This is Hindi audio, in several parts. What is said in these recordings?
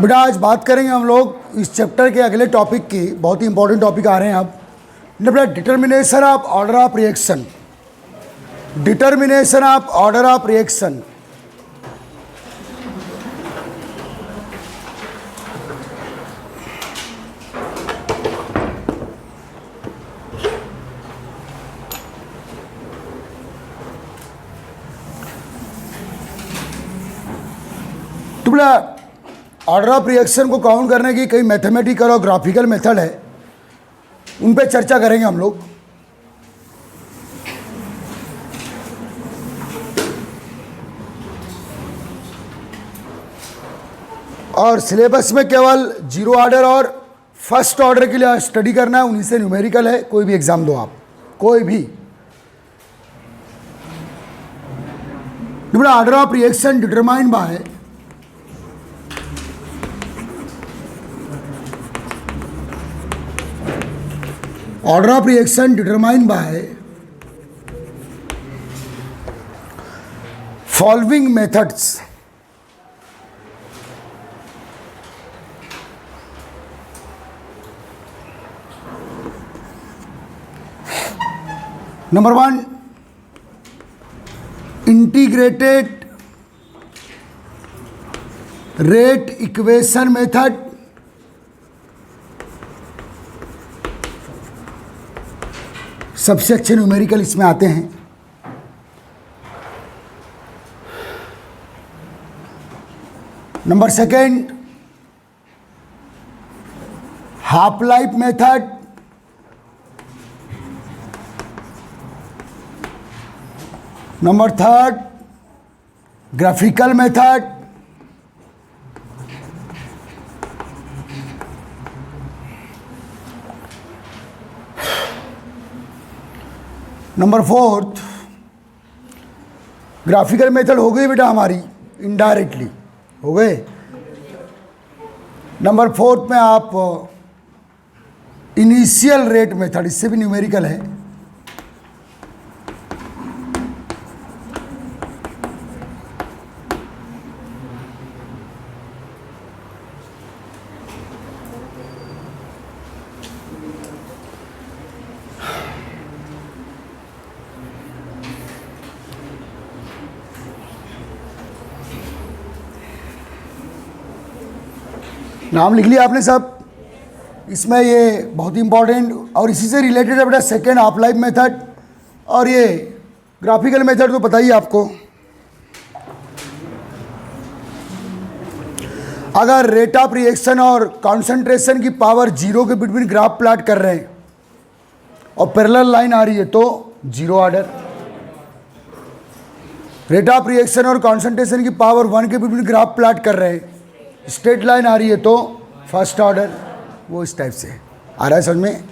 बेटा आज बात करेंगे हम लोग इस चैप्टर के अगले टॉपिक की। बहुत ही इंपॉर्टेंट टॉपिक आ रहे हैं अब। बेटा determination of order of reaction, determination of order of reaction. तो बेटा ऑर्डर ऑफ रिएक्शन को काउंट करने की कई मैथमेटिकल और ग्राफिकल मेथड है, उन पे चर्चा करेंगे हम लोग। और सिलेबस में केवल जीरो ऑर्डर और फर्स्ट ऑर्डर के लिए स्टडी करना है, उन्हीं से न्यूमेरिकल है। कोई भी एग्जाम दो आप, कोई भी। Order of reaction determined by order of reaction determined by following methods. Number one, integrated rate equation method. सबसे अच्छे न्यूमेरिकल इसमें आते हैं। Number second, half life method. Number third, graphical method. Number fourth, graphical method हो गई बेटा हमारी, इनडायरेक्टली हो गए। नंबर फोर्थ में आप इनिशियल रेट मेथड, इससे भी न्यूमेरिकल है। नाम लिख लिया आपने सब। इसमें ये बहुत ही इंपॉर्टेंट और इसी से रिलेटेड है बेटा सेकेंड हाफ लाइफ मेथड, और ये ग्राफिकल मेथड तो पता ही आपको। अगर रेट ऑफ रिएक्शन और कॉन्सेंट्रेशन की पावर जीरो के बिटवीन ग्राफ प्लॉट कर रहे हैं और पैरेलल लाइन आ रही है तो zero order. Rate of reaction और कॉन्सेंट्रेशन की पावर वन के बिटवीन ग्राफ प्लॉट कर रहे हैं, स्ट्रेट लाइन आ रही है तो फर्स्ट ऑर्डर। वो इस टाइप से आ रहा है समझ में।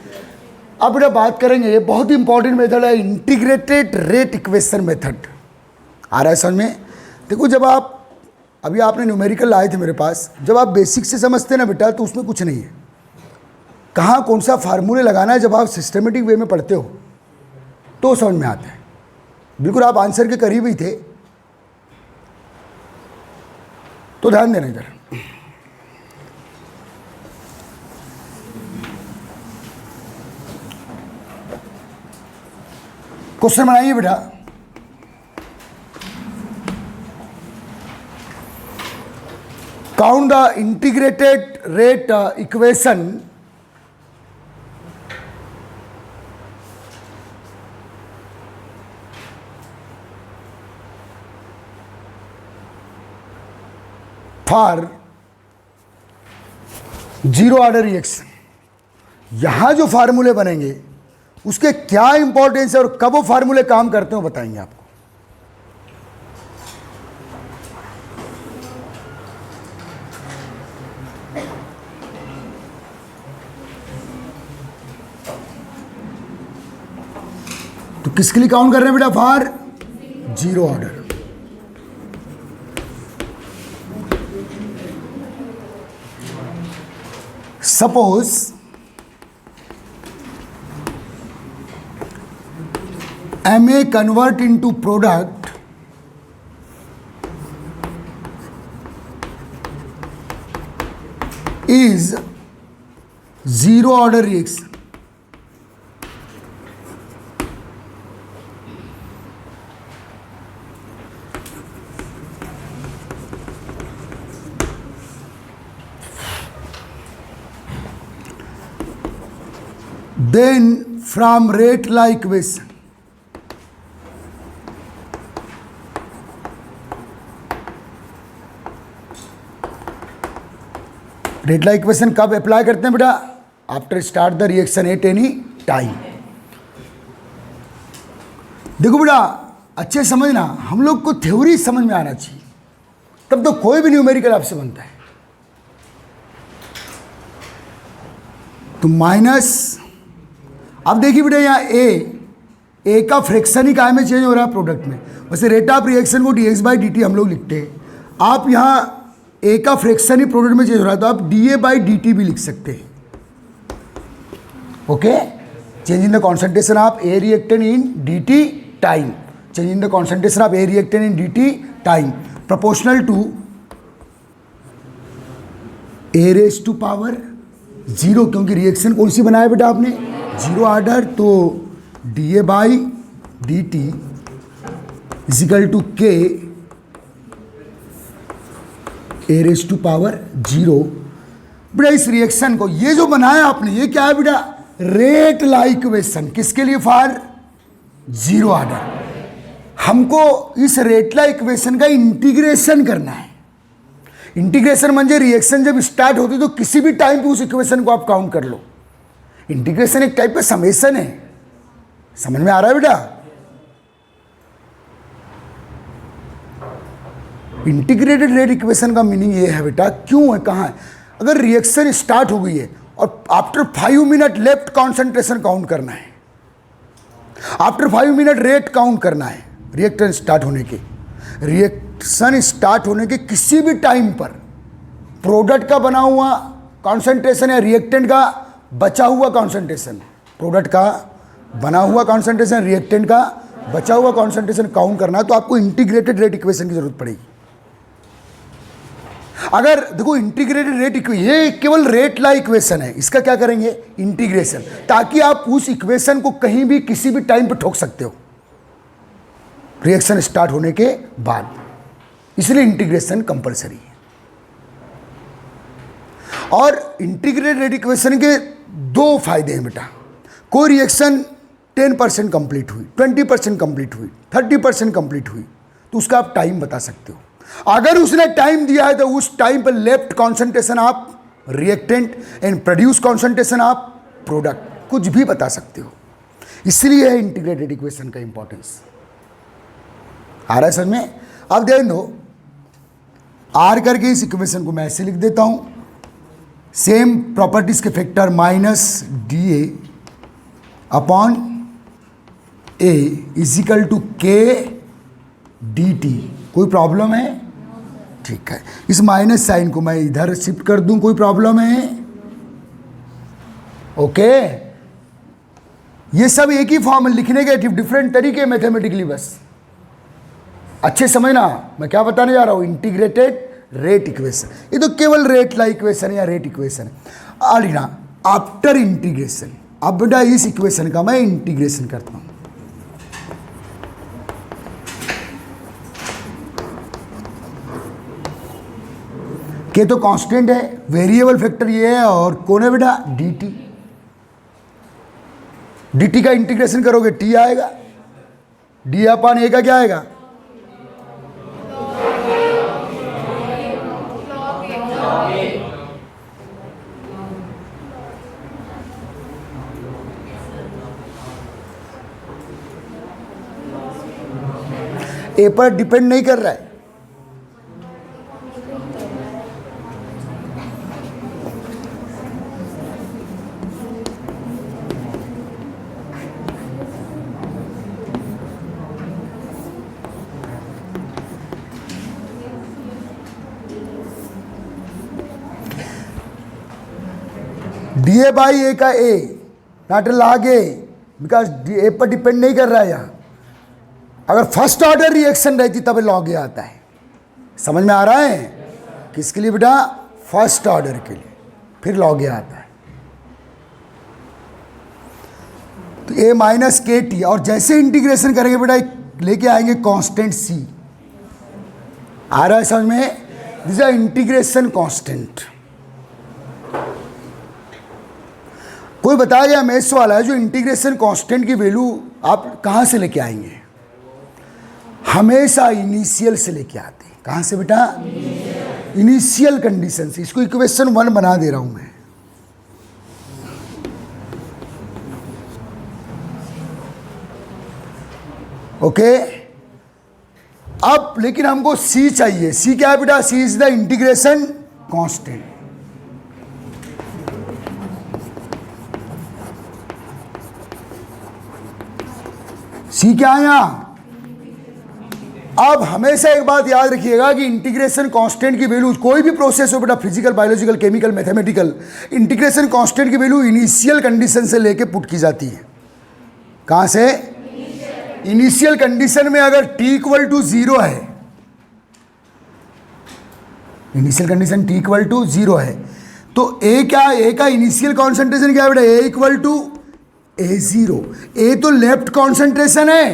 अब बेटा बात करेंगे, ये बहुत ही इंपॉर्टेंट मेथड है, इंटीग्रेटेड रेट इक्वेशन मेथड। आ रहा है समझ में। देखो जब आप अभी आपने न्यूमेरिकल लाए थे मेरे पास, जब आप बेसिक से समझते ना बेटा तो उसमें कुछ नहीं है। कहाँ कौन सा फार्मूले लगाना है, जब आप सिस्टमेटिक वे में पढ़ते हो तो समझ में आता है। बिल्कुल आप आंसर के करीब ही थे, तो ध्यान देना इधर। क्वेश्चन बनाइए बेटा। Count the integrated rate equation for zero order reaction. यहां जो फार्मूले बनेंगे उसके क्या इंपॉर्टेंस है और कब वो फार्मूले काम करते हो बताएंगे आपको। तो किसके लिए काउंट कर रहे हैं बेटा? For zero order. Suppose MA convert into product is zero order reaction. Then from rate law equation, rate law equation कब अप्लाई करते हैं बेटा? After start the reaction at any time. देखो बेटा अच्छे समझना, हम लोग को थ्योरी समझ में आना चाहिए, तब तो कोई भी न्यूमेरिकल आपसे बनता है. तो माइनस, अब देखिए बेटा यहाँ ए का फ्रैक्शन ही काय में चेंज हो रहा है प्रोडक्ट में. वैसे रेट ऑफ रिएक्शन को dx बाई dt हम लोग लिखते हैं. आप यहाँ ए का फ्रैक्शन ही प्रोडक्ट में चेंज हो रहा है तो आप dA बाई dt भी लिख सकते हैं. Okay, change in the concentration of a reactant in dt time. Change in the concentration of a reactant in dt time proportional to A raise to power 0, क्योंकि रिएक्शन कौन सी बनाया बेटा आपने? 0 ऑर्डर. तो dA by dt is equal to k A raise to power 0. बेटा इस रिएक्शन को ये जो बनाया आपने, ये क्या है बेटा? Rate law equation. किसके लिए? For 0 order. हमको इस रेट लॉ इक्वेशन का इंटीग्रेशन करना है. इंटीग्रेशन म्हणजे रिएक्शन जब स्टार्ट होती तो किसी भी टाइम पे उस इक्वेशन को आप काउंट कर लो. इंटीग्रेशन एक टाइप का समेशन है. समझ में आ रहा है बेटा? इंटीग्रेटेड रेट इक्वेशन का मीनिंग ये है बेटा, क्यों है, कहाँ है? अगर रिएक्शन स्टार्ट हो गई है और after 5 minute left concentration count करना है, आफ्टर 5 मिनट रेट काउंट करना है रिएक्शन स्टार्ट होने के. रिएक्शन स्टार्ट होने के किसी भी टाइम पर प्रोडक्ट का बना हुआ कॉन्सेंट्रेशन या रिएक्टेंट का बचा हुआ कॉन्सेंट्रेशन, प्रोडक्ट का बना हुआ कॉन्सेंट्रेशन, रिएक्टेंट का बचा हुआ कॉन्सेंट्रेशन काउंट करना है तो आपको इंटीग्रेटेड रेट इक्वेशन की जरूरत पड़ेगी. अगर देखो इंटीग्रेटेड रेट इक्वेशन, ये केवल रेट लॉ इक्वेशन है, इसका क्या करेंगे? इंटीग्रेशन, ताकि आप उस इक्वेशन को कहीं भी किसी भी टाइम पे ठोक सकते हो रिएक्शन स्टार्ट होने के बाद. इसलिए इंटीग्रेशन कंपलसरी है. और इंटीग्रेटेड रेट इक्वेशन के 2 फायदे हैं बेटा. कोई रिएक्शन 10% कंप्लीट हुई, 20% कंप्लीट हुई, 30% कंप्लीट हुई, तो उसका आप टाइम बता सकते हो. अगर उसने टाइम दिया है तो उस टाइम पर लेफ्ट कॉन्सेंट्रेशन आप रिएक्टेंट एंड प्रोड्यूस कॉन्सेंट्रेशन आप प्रोडक्ट, कुछ भी बता सकते हो. इसलिए है इंटीग्रेटेड इक्वेशन का इंपॉर्टेंस. आ रहा है समझ में? अब ध्यान दो, आर करके इस इक्वेशन को मैं ऐसे लिख देता हूं. सेम प्रॉपर्टीज के फैक्टर माइनस dA अपॉन A is equal to k dt. कोई प्रॉब्लम है? ठीक है, इस माइनस साइन को मैं इधर शिफ्ट कर दूं, कोई प्रॉब्लम है? ओके, ये सब एक ही फॉर्म में लिखने के डिफरेंट तरीके मैथमेटिकली. बस अच्छे समझना मैं क्या बताने जा रहा हूं. इंटीग्रेटेड रेट इक्वेशन, ये तो केवल रेट लॉ इक्वेशन या रेट इक्वेशन है. और ना आफ्टर इंटीग्रेशन, अब बेटा इस इक्वेशन का मैं इंटीग्रेशन करता हूं. के तो कांस्टेंट है, वेरिएबल फैक्टर ये है, और कौन है बेटा? dt. dt का इंटीग्रेशन करोगे t आएगा, d अपॉन a का क्या आएगा? ए पर डिपेंड नहीं कर रहा है. dA बाई ए का ए नॉट लॉग ए, बिकॉज ए पर डिपेंड नहीं कर रहा है यहाँ. अगर फर्स्ट ऑर्डर रिएक्शन रहती तब लॉग ए आता है. समझ में आ रहा है? किसके लिए बेटा? फर्स्ट ऑर्डर के लिए. फिर लॉग ए आता है, तो ए माइनस के टी, और जैसे इंटीग्रेशन करेंगे बेटा लेके आएंगे कांस्टेंट सी। आ रहा है समझ में? This is integration constant. कोई बताया गया मैथ्स वाला है, जो इंटीग्रेशन कांस्टेंट की वैल्यू आप कहां से लेके आएंगे? हमेशा इनिशियल से लेके आते हैं। कहां से बेटा? इनिशियल कंडीशन से। इसको इक्वेशन 1 बना दे रहा हूं मैं। ओके अब लेकिन हमको सी चाहिए। सी क्या है बेटा? सी is the integration constant. C क्या है यहां? अब हमेशा एक बात याद रखिएगा कि इंटीग्रेशन कांस्टेंट की वैल्यू, कोई भी प्रोसेस हो बेटा, physical, biological, chemical, mathematical, integration constant की वैल्यू इनिशियल कंडीशन से लेके पुट की जाती है। कहां से? इनिशियल कंडीशन में अगर t इक्वल टू 0 है, initial condition t equal to 0 है, तो a क्या है? a का इनिशियल कॉन्सेंट्रेशन क्या है बेटा? a equal to A0। a तो लेफ्ट कॉन्सेंट्रेशन है।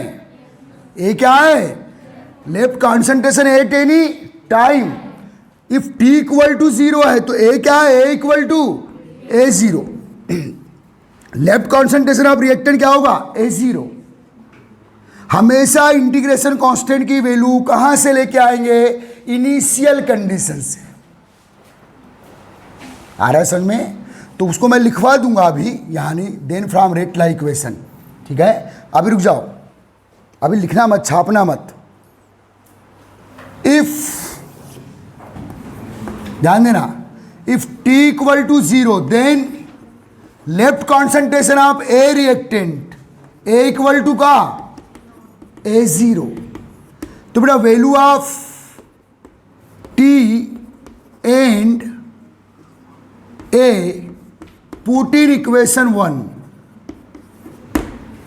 a क्या है? Left concentration at any time. If t equal to 0 है तो a क्या है? a equal to A0। Left concentration of reactant क्या होगा? A0। हमेशा इंटीग्रेशन कांस्टेंट की वैल्यू कहां से लेके आएंगे? इनिशियल कंडीशन से। आ रहा है समझ में? तो उसको मैं लिखवा दूंगा अभी, यानी then from rate law equation. ठीक है, अभी रुक जाओ, अभी लिखना मत, छापना मत। इफ, ध्यान देना, if t equal to 0 then left concentration of a reactant a equal to का A0। तो बेटा value of t and a put in equation 1।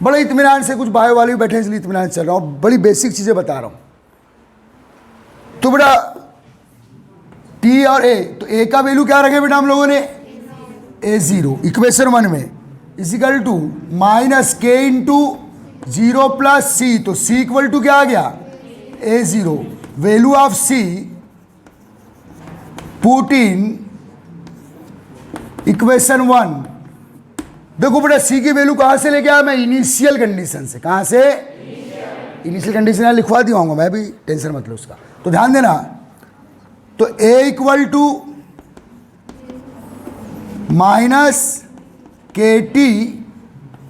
बड़े इत्मीनान से, कुछ बायो वाले बैठे इसलिए इत्मीनान चल रहा हूं, बड़ी बेसिक चीजें बता रहा हूं। तो बेटा t और a, तो a का वैल्यू क्या रखे बेटा हम लोगों ने? A0 इक्वेशन 1 में is equal to minus K into 0 plus C. तो c इक्वल टू क्या आ गया? A0। Value of c put in equation 1। देखो बेटा c की वैल्यू कहां से लेके आया मैं? इनिशियल कंडीशन से। कहां से? इनिशियल कंडीशन लिखवा दिया हूँ मैं भी, टेंशन मत लो उसका। तो ध्यान देना, तो a equal to minus k t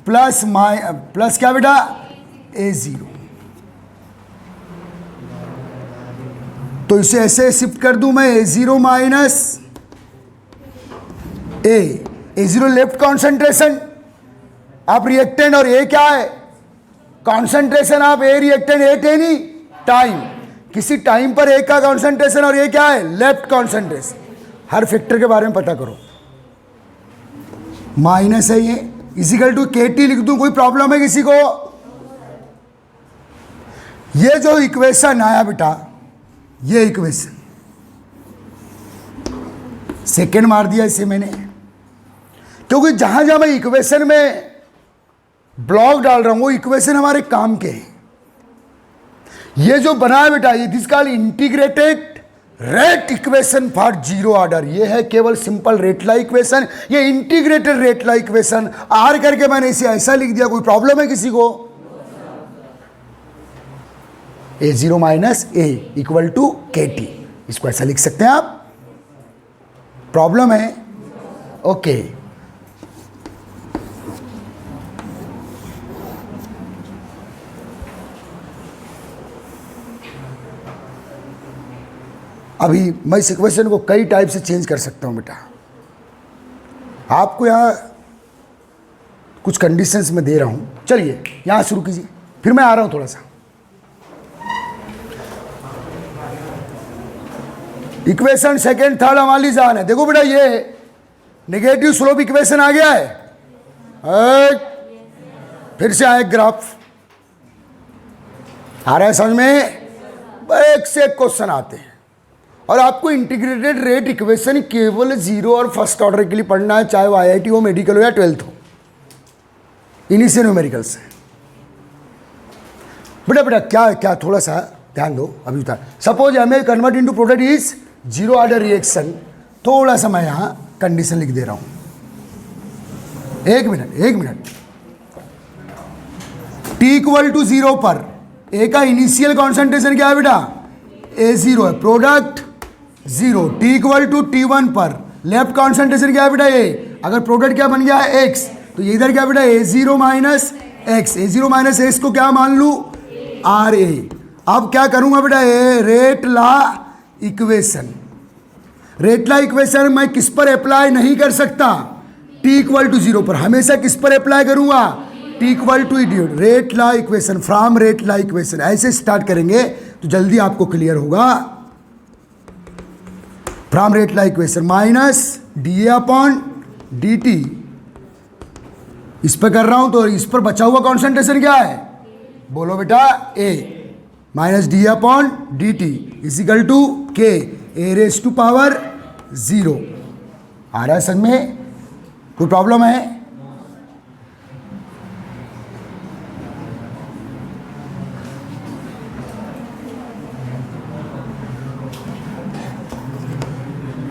plus क्या बेटा? A0। तो इसे ऐसे शिफ्ट कर दूं मैं, A0 minus A0 left concentration of reactant, और A क्या है? Concentration of a reactant eight any time. किसी टाइम पर A का कॉन्सेंट्रेशन, और A क्या है? Left concentration. हर फैक्टर के बारे में पता करो। माइनस है ये, इजिकल टू के टी लिख दूं, कोई प्रॉब्लम है किसी को? ये जो इक्वेशन आया बेटा, ये इक्वेशन सेकेंड मार दिया इसे मैंने, क्योंकि जहां जहां मैं इक्वेशन में ब्लॉक डाल रहा हूं वो इक्वेशन हमारे काम के हैं। ये जो बना है बेटा, ये this called integrated rate equation for zero order. ये है केवल सिंपल रेटला इक्वेशन, ये इंटीग्रेटेड रेटला इक्वेशन। आर करके मैंने इसे ऐसा लिख दिया, कोई प्रॉब्लम है किसी को? A0 minus A equal to k t, इसको ऐसा लिख सकते हैं आप? प्रॉब्लम है? ओके। अभी मैं इस इक्वेशन को कई टाइप से चेंज कर सकता हूं बेटा। आपको यहां कुछ कंडीशंस में दे रहा हूं, चलिए यहां शुरू कीजिए, फिर मैं आ रहा हूं थोड़ा सा। इक्वेशन सेकेंड थर्ड हमारी जान है। देखो बेटा, ये नेगेटिव स्लोप इक्वेशन आ गया है। फिर से आए ग्राफ, आ रहा है समझ में? एक से एक क्वेश्चन आते हैं, और आपको इंटीग्रेटेड रेट इक्वेशन केवल जीरो और फर्स्ट ऑर्डर के लिए पढ़ना है, चाहे वो आईआईटी हो, मेडिकल हो या 12th हो, इन्हीं से न्यूमेरिकल से। बेटा बेटा क्या क्या थोड़ा सा ध्यान दो अभी बता। सपोज हमें convert into product is zero order reaction, थोड़ा सा मैं यहाँ कंडीशन लिख दे रहा हूँ, एक मिनट। टी इक्वल टू जीरो पर ए का इनिशियल कॉन्सेंट्रेशन क्या है बेटा, A0 है, product zero. T equal to T1 पर लेफ्ट कॉन्सेंट्रेशन क्या है बेटा ए, अगर प्रोडक्ट क्या बन गया है X, तो ये इधर क्या बेटा A0 minus x, A0 minus x को क्या मान लूँ RA। अब क्या करूँगा बेटा a rate law equation, rate law equation मैं किस पर अप्लाई नहीं कर सकता, टी इक्वल टू जीरो पर, हमेशा किस पर अप्लाई करूँगा, टी इक्वल टू इडियट rate law equation, from rate law equation. ऐसे स्टार्ट करेंगे तो जल्दी आपको क्लियर होगा। From rate law equation minus D A upon D t, इस पर कर रहा हूं तो इस पर बचा हुआ कॉन्सेंट्रेशन क्या है, बोलो बेटा A, minus D upon D T equal to K A raise to power zero. आ रहा है समझ में, कोई प्रॉब्लम है?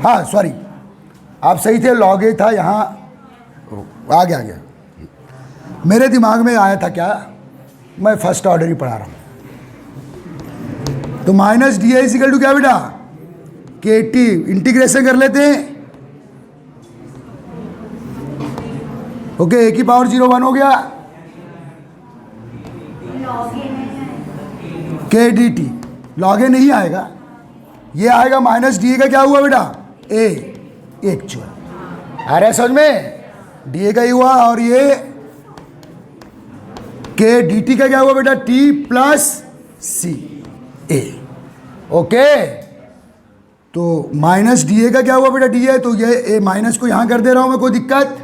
हाँ सॉरी, आप सही थे, लॉग ए था यहाँ, आ गया। मेरे दिमाग में आया था क्या, मैं फर्स्ट ऑर्डर ही पढ़ा रहा हूँ। तो minus d I equal to क्या बेटा के टी, इंटीग्रेशन कर लेते हैं। ओके, ए की पावर 0 1 हो गया, के डी टी, लॉग ए नहीं आएगा, ये आएगा माइनस डी ए का क्या हुआ बेटा ए एक्चुअल। आ रहा है समझ में, डी ए का ही हुआ, और ये के डी टी का क्या हुआ बेटा टी प्लस सी ए। ओके, तो माइनस डी ए का क्या हुआ बेटा डी ए, तो ये ए माइनस को यहां कर दे रहा हूं मैं, कोई दिक्कत।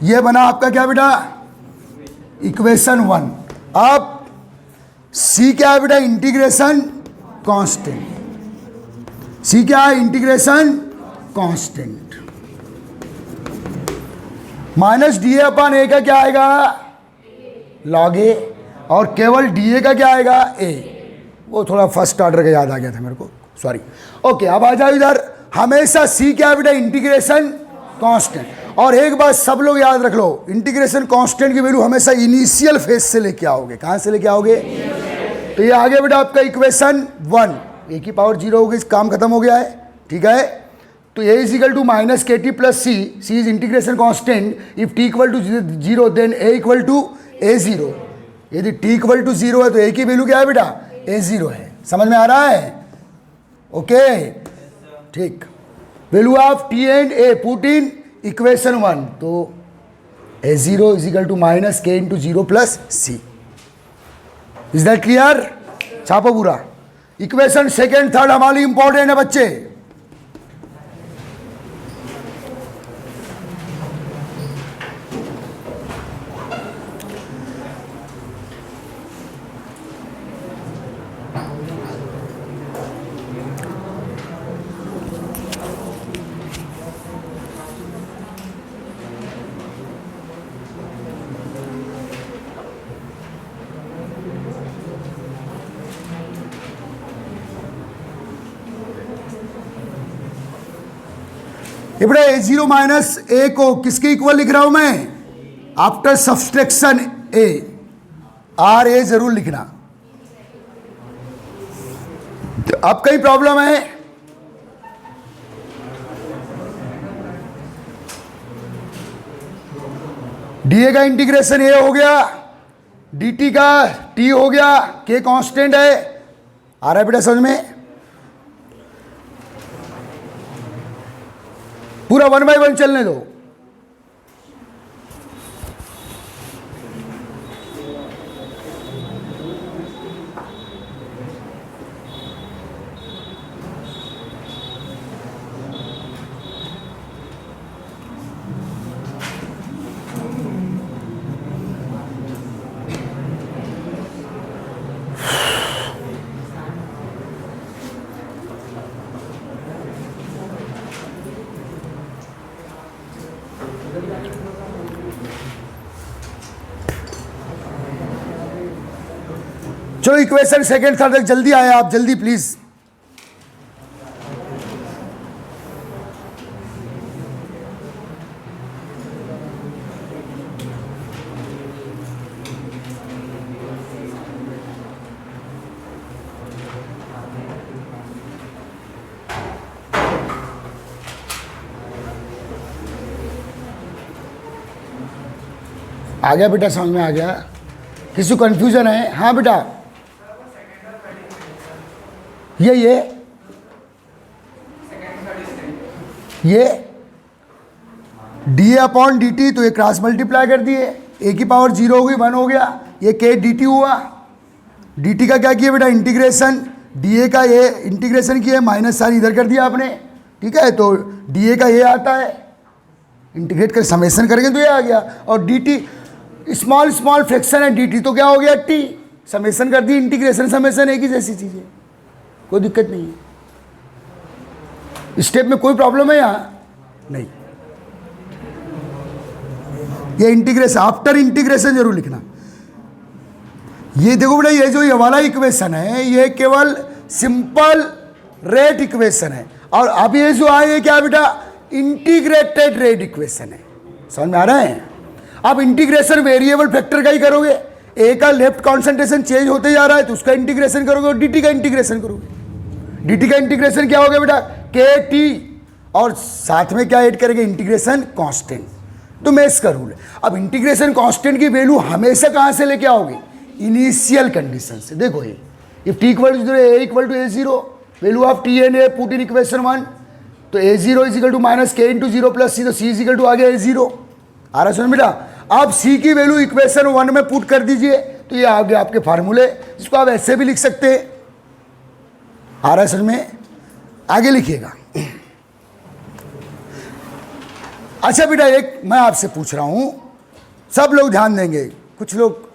ये बना आपका क्या बेटा इक्वेशन 1। अब सी क्या है बेटा इंटीग्रेशन कांस्टेंट, सी क्या है integration constant. Minus D A upon A का क्या आएगा लॉग ए, और केवल डी ए का क्या आएगा ए। वो थोड़ा फर्स्ट ऑर्डर का याद आ गया था मेरे को, सॉरी। ओके, अब आ जाओ इधर, हमेशा सी क्या है बेटा इंटीग्रेशन कांस्टेंट। और एक बात सब लोग याद रख लो, इंटीग्रेशन कांस्टेंट की वैल्यू हमेशा इनिशियल फेज से लेके आओगे। कहां से लेके आओगे, तो ये आ गया बेटा आपका इक्वेशन 1, ए की पावर 0 हो गई, काम खत्म हो गया है, ठीक है। तो a is equal to minus k t plus c, c is integration constant, if T equal to 0 then a equal to A0। यदि t इक्वल टू 0 है तो a की वैल्यू क्या है बेटा A0 है। समझ में आ रहा है? ओके ठीक, value of t and a put in equation 1, तो A0 is equal to minus K into 0 plus C. Is that clear? छापो पूरा। इक्वेशन सेकेंड थर्ड हमारी इंपॉर्टेंट है बच्चे। ये बड़ा A0 माइनस ए को किसके इक्वल लिख रहा हूं मैं, after subtraction A, R A जरूर लिखना। तो अब कई प्रॉब्लम है, डीए का इंटीग्रेशन ए हो गया, dt का t हो गया, k कांस्टेंट है। आ रहा है बेटा समझ में? पूरा 1 बाय 1 चलने दो। चलो इक्वेशन सेकंड थर्ड तक जल्दी आए आप, जल्दी प्लीज। आ गया बेटा, समझ में आ गया? किसी को कंफ्यूजन है? हाँ बेटा, ये डी अपॉन डी टी, तो ये क्रॉस मल्टीप्लाई कर दिए, ए की पावर 0 हो गई, 1 हो गया, ये के डी टी हुआ। डी टी का क्या किया बेटा? इंटीग्रेशन। डी ए का ये इंटीग्रेशन किया, माइनस साइन इधर कर दिया आपने, ठीक है, तो डी ए का ये आता है, इंटीग्रेट कर समेशन करेंगे तो ये आ गया। और D T small small fraction है, डी टी तो क्या हो गया? टी, समेशन कर दी, इंटीग्रेशन समेशन एक ही जैसी चीज़ है, कोई दिक्कत नहीं है। स्टेप में कोई प्रॉब्लम है यहाँ नहीं। ये इंटीग्रेशन, आफ्टर इंटीग्रेशन जरूर लिखना। ये देखो बेटा, ये जो ये वाला इक्वेशन है ये केवल सिंपल रेट इक्वेशन है, और अब ये जो आए ये क्या बेटा? इंटीग्रेटेड रेट इक्वेशन है। समझ में आ रहा है? आप इंटीग्रेशन वेरिएबल फैक्टर का ही करोगे, ए का लेफ्ट कॉन्सेंट्रेशन चेंज होते जा रहा है तो उसका इंटीग्रेशन करोगे, और डी का इंटीग्रेशन करोगे। डी का इंटीग्रेशन क्या हो गया बेटा? के टी, और साथ में क्या ऐड करेंगे? Integration constant. तो मेस का रूल है। अब इंटीग्रेशन कांस्टेंट की वैल्यू हमेशा कहाँ से लेके आओगे? इनिशियल कंडीशन से। देखो ये if T equal to A equal to A zero, value of T and A put in equation 1, तो A zero is equal to minus K into zero plus C, तो सी इज इक्वल टू आ गया ए जीरो। आ रहा समझ बेटा? आप सी की वैल्यू इक्वेशन 1 में पुट कर दीजिए तो ये आ गया आपके फार्मूले, जिसको आप ऐसे भी लिख सकते हैं। आ रहा है समझ में? आगे लिखिएगा। अच्छा बेटा, एक मैं आपसे पूछ रहा हूं, सब लोग ध्यान देंगे, कुछ लोग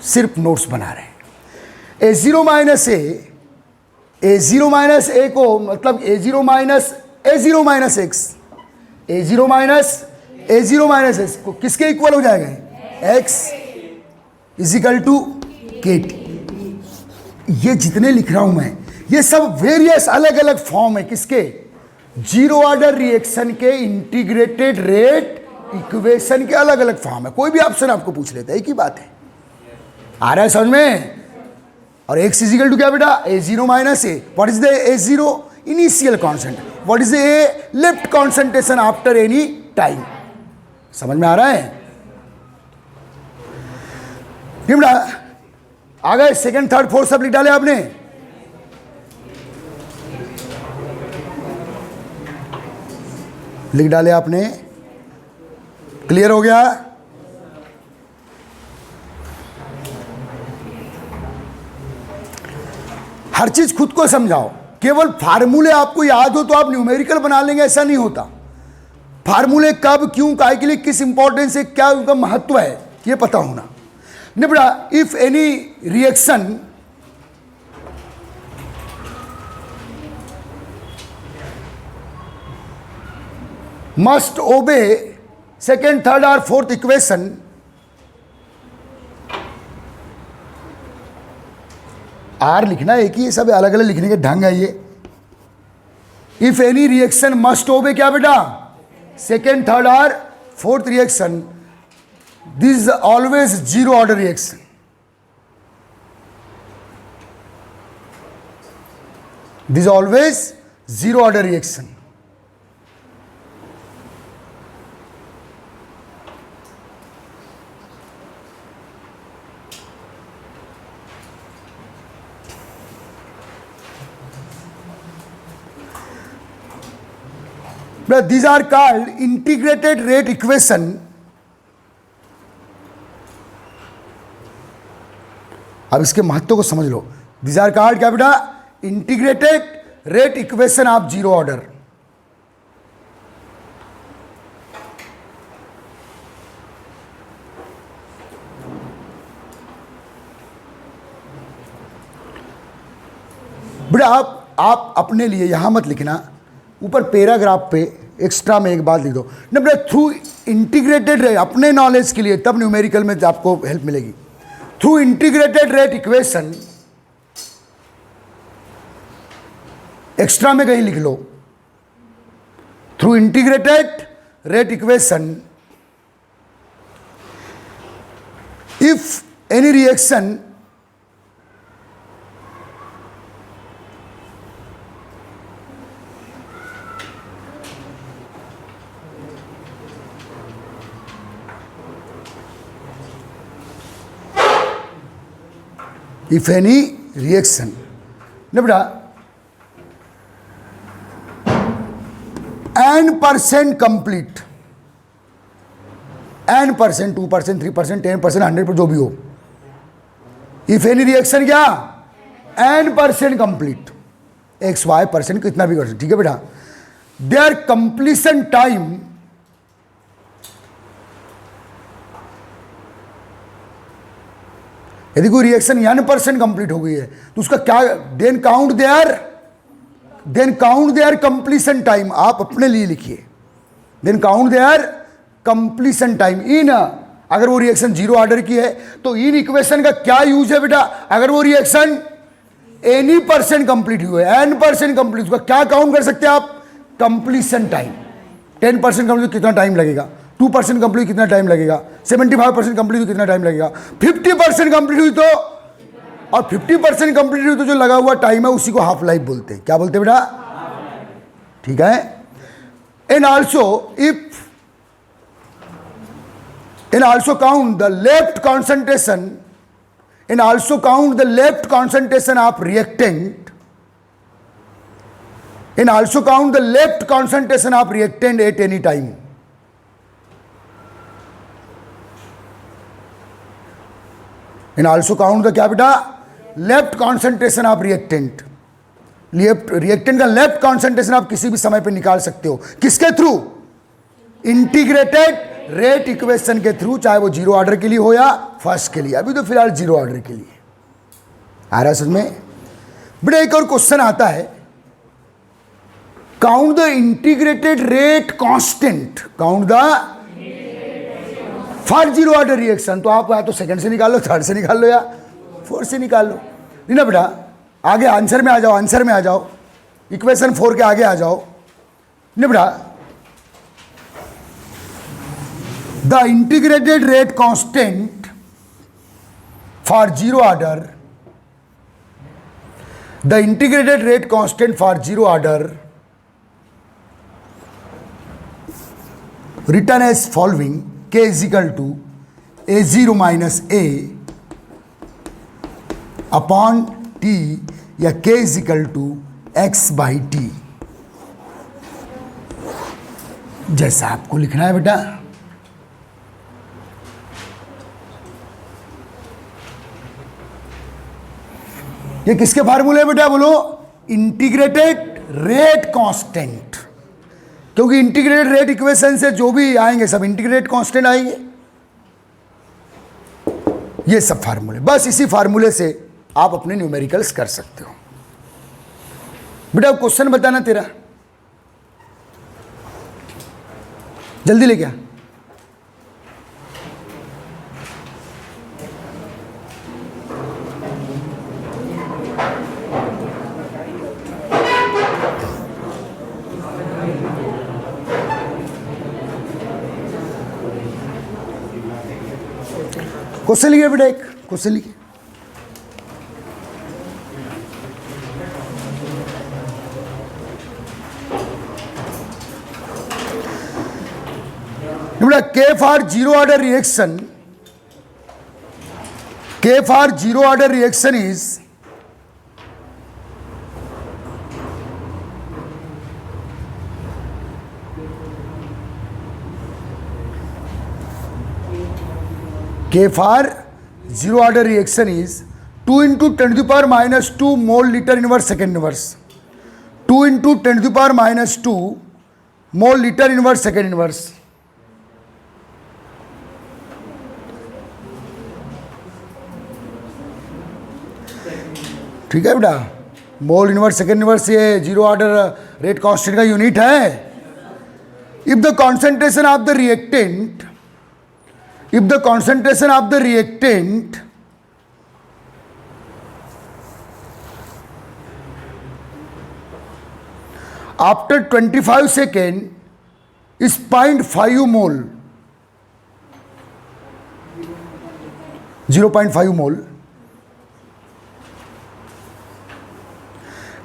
सिर्फ नोट्स बना रहे हैं। ए जीरो माइनस ए को मतलब ए जीरो माइनस एक्स, ए जीरो माइनस एक्स को किसके इक्वल हो जाएगा? X is equal to k T. ये जितने लिख रहा हूं मैं, ये सब वेरियस अलग अलग फॉर्म है किसके? जीरो ऑर्डर रिएक्शन के इंटीग्रेटेड रेट इक्वेशन के अलग अलग फॉर्म है। कोई भी ऑप्शन आपको पूछ लेता है, एक ही बात है। आ रहा है समझ में? और एक्स इजिकल टू क्या बेटा? A zero minus A. What is the A zero? Initial concentration. What is the A? Left concentration after any time. समझ में आ रहा है? ये बेटा आ गए, सेकंड थर्ड फोर्थ सब लिख डाले आपने। लिख डाले आपने, क्लियर हो गया? हर चीज खुद को समझाओ। केवल फार्मूले आपको याद हो तो आप न्यूमेरिकल बना लेंगे, ऐसा नहीं होता। फार्मूले कब, क्यों, काय के लिए, किस इंपॉर्टेंस से, क्या उनका महत्व है, ये पता होना। निबड़ा, if any reaction must obey second, third or fourth equation, आर लिखना एक ही है, सब अलग अलग लिखने के ढंग है ये। इफ एनी रिएक्शन मस्ट ओबे क्या बेटा? सेकेंड, थर्ड और fourth reaction, this is always zero order reaction. This is always zero order reaction. These are called integrated rate equation. अब इसके महत्व को समझ लो। These are called क्या बेटा? Integrated rate equation of zero order. बेटा आप अपने लिए यहां मत लिखना, ऊपर पैराग्राफ पे एक्स्ट्रा में एक बात लिख दो ना बेटा, थ्रू इंटीग्रेटेड रहे अपने नॉलेज के लिए, तब न्यूमेरिकल में आपको हेल्प मिलेगी। Through integrated rate equation, extra में कहीं लिख लो, through integrated rate equation if any reaction if any reaction, ना बेटा, n% complete, n%, 2%, 3%, 10%, 100%, जो भी हो, if any reaction क्या, n% complete, x y % कितना भी कर सकते, ठीक है बेटा, their completion time यदि कोई रिएक्शन n% कंप्लीट हो गई है तो उसका क्या, then count their completion time, आप अपने लिए लिखिए, then count their completion time in, अगर वो रिएक्शन 0 ऑर्डर की है तो इन इक्वेशन का क्या यूज है बेटा, अगर वो रिएक्शन एनी % कंप्लीट हुई है, n% कंप्लीट, उसका क्या काउंट कर सकते हैं आप, कंप्लीशन टाइम, 10% कंप्लीट कितना टाइम लगेगा, 2% कंप्लीट कितना टाइम लगेगा, 75% कंप्लीट कितना टाइम लगेगा, 50% कंप्लीट हुई तो, और 50% कंप्लीट हुई तो जो लगा हुआ टाइम है उसी को हाफ लाइफ बोलते हैं, क्या बोलते हैं बेटा, ठीक है। And also count the left concentration, and also count the left concentration of reactant, and also count the left concentration of reactant eight any time, and also count the क्या बेटा, left concentration of reactant, reactant का लेफ्ट कॉन्सेंट्रेशन आप किसी भी समय पे निकाल सकते हो, किसके थ्रू, इंटीग्रेटेड रेट इक्वेशन के थ्रू, चाहे वो 0 ऑर्डर के लिए हो या फर्स्ट के लिए, अभी तो फिलहाल 0 ऑर्डर के लिए आ रहा है समझ में बेटा। एक और क्वेश्चन आता है, count the integrated rate constant, count the for 0 order reaction, तो आप या तो सेकंड से निकाल लो, थर्ड से निकाल लो या फोर्थ से निकाल लो, नहीं ना बेटा, आगे आंसर में आ जाओ, आंसर में आ जाओ, इक्वेशन 4 के आगे आ जाओ, नहीं बेटा, the integrated rate constant for 0 order, the integrated rate constant for 0 order written as following, k is equal to a0 minus a upon t, या k is equal to x by t, जैसा आपको लिखना है बेटा। ये किसके फार्मूले बेटा बोलो, इंटीग्रेटेड रेट कांस्टेंट, क्योंकि इंटीग्रेटेड रेट इक्वेशन से जो भी आएंगे सब इंटीग्रेटेड कांस्टेंट आएंगे, ये सब फार्मूले, बस इसी फार्मूले से आप अपने न्यूमेरिकल्स कर सकते हो बेटा। क्वेश्चन बताना तेरा, जल्दी लेके आ। क्वेश्चन लिखिए बेटा, एक क्वेश्चन लिखिए। बेटा के फॉर 0 ऑर्डर रिएक्शन, के for 0 order reaction is K for 0 order reaction is 2 into 10 to the power minus 2 mole liter inverse second inverse, 2 into 10 to the power minus 2 mole liter inverse second inverse, ठीक है बेटा। मोल इनवर्स सेकेंड इनवर्स ये 0 ऑर्डर रेट कांस्टेंट का यूनिट है। If the concentration of the reactant, if the concentration of the reactant after 25 second is 0.5 mole, 0.5 mole.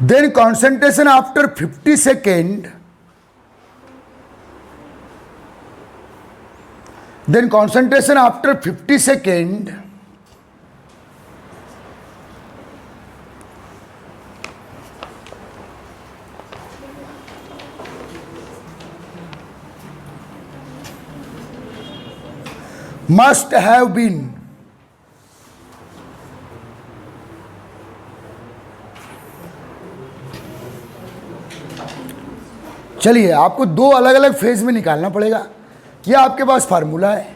Then concentration after 50 second, then concentration after 50 second must have been चलिए आपको दो अलग अलग फेज में निकालना पड़ेगा. यह आपके पास फार्मूला है,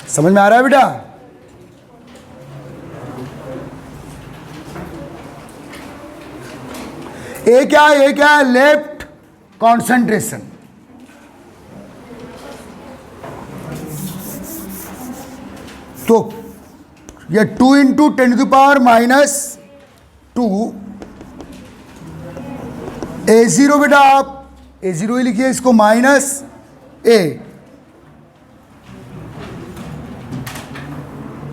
समझ में आ रहा है बेटा? ए क्या है? Left concentration. तो ये 2 इंटू 10⁻⁻². A0 बेटा आप A0 ही लिखिए, इसको माइनस A.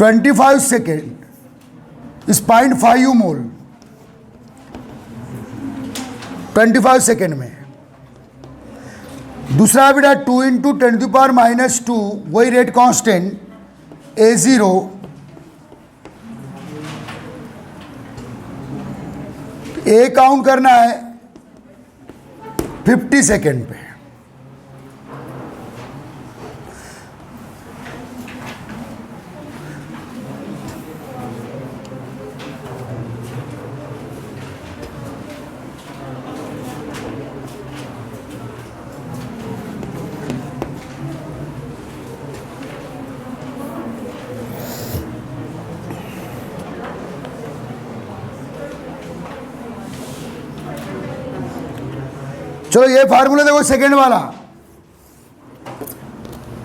25 सेकेंड इस 0.5 मोल 25 सेकेंड में. दूसरा बेटा 2 इंटू 10⁻², वही rate constant A0. A count करना है 50 सेकेंड पे. चलो ये फार्मूला देखो, सेकेंड वाला